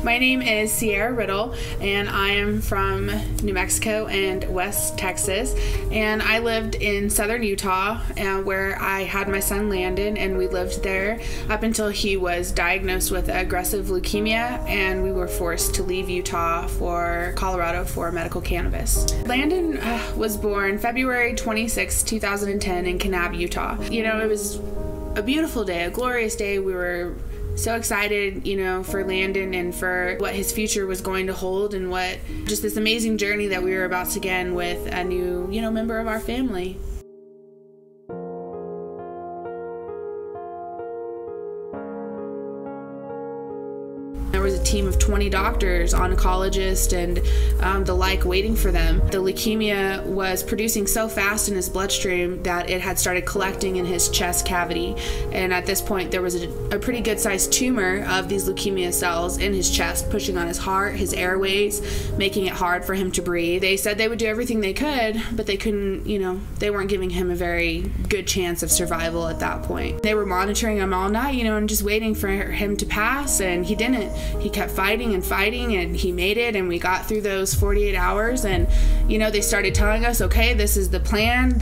My name is Sierra Riddle, and I am from New Mexico and West Texas, and I lived in southern Utah where I had my son Landon, and we lived there up until he was diagnosed with aggressive leukemia, and we were forced to leave Utah for Colorado for medical cannabis. Landon was born February 26, 2010 in Cannabis, Utah. You know, it was a beautiful day, a glorious day. We were so excited, you know, for Landon and for what his future was going to hold, and what just this amazing journey that we were about to begin with a new, you know, member of our family. There was a team of 20 doctors, oncologists, and the like waiting for them. The leukemia was producing so fast in his bloodstream that it had started collecting in his chest cavity. And at this point, there was a pretty good sized tumor of these leukemia cells in his chest, pushing on his heart, his airways, making it hard for him to breathe. They said they would do everything they could, but they couldn't, you know, they weren't giving him a very good chance of survival at that point. They were monitoring him all night, you know, and just waiting for him to pass, and he didn't. He kept fighting and fighting, and he made it, and we got through those 48 hours, and you know, they started telling us, okay, this is the plan,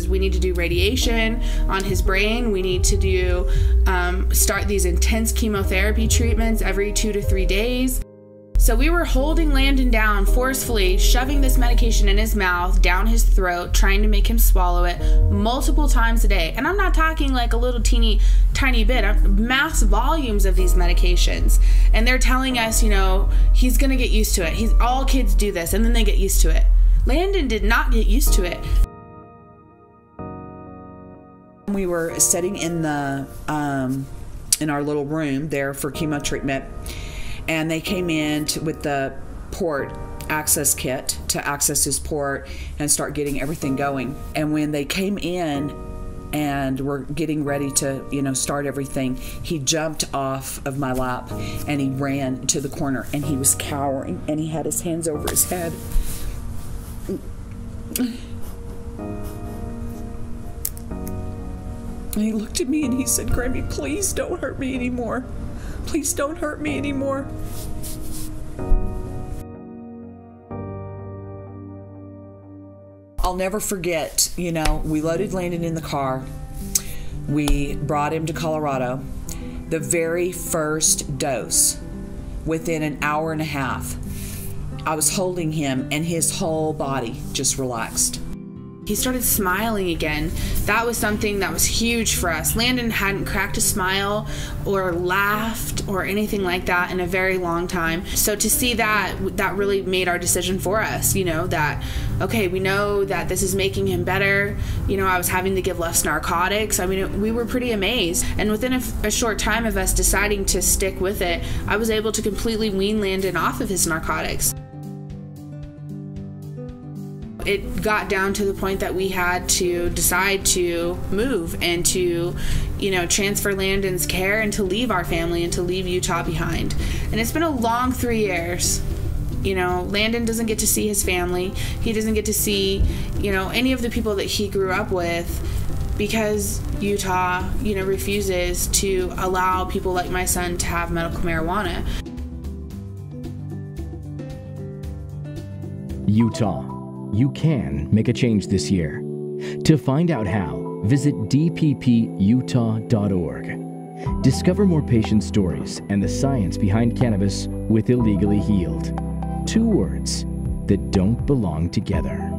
we need to do radiation on his brain, we need to do start these intense chemotherapy treatments every 2 to 3 days. So we were holding Landon down forcefully, shoving this medication in his mouth, down his throat, trying to make him swallow it multiple times a day. And I'm not talking like a little tiny bit, mass volumes of these medications. And they're telling us, you know, he's gonna get used to it. All kids do this, and then they get used to it. Landon did not get used to it. We were sitting in the in our little room there for chemo treatment, and they came in with the port access kit to access his port and start getting everything going. And when they came in and were getting ready to, you know, start everything, he jumped off of my lap and he ran to the corner, and he was cowering, and he had his hands over his head. And he looked at me and he said, "Grammy, please don't hurt me anymore. Please don't hurt me anymore." I'll never forget, you know, we loaded Landon in the car. We brought him to Colorado. The very first dose, within an hour and a half, I was holding him and his whole body just relaxed. He started smiling again. That was something that was huge for us. Landon hadn't cracked a smile or laughed or anything like that in a very long time. So to see that really made our decision for us, you know, that, okay, we know that this is making him better. You know, I was having to give less narcotics. I mean, we were pretty amazed. And within a short time of us deciding to stick with it, I was able to completely wean Landon off of his narcotics. It got down to the point that we had to decide to move and to, you know, transfer Landon's care and to leave our family and to leave Utah behind. And it's been a long 3 years. You know, Landon doesn't get to see his family. He doesn't get to see, you know, any of the people that he grew up with, because Utah, you know, refuses to allow people like my son to have medical marijuana. Utah. You can make a change this year. To find out how, visit dpputah.org. Discover more patient stories and the science behind cannabis with Illegally Healed. 2 words that don't belong together.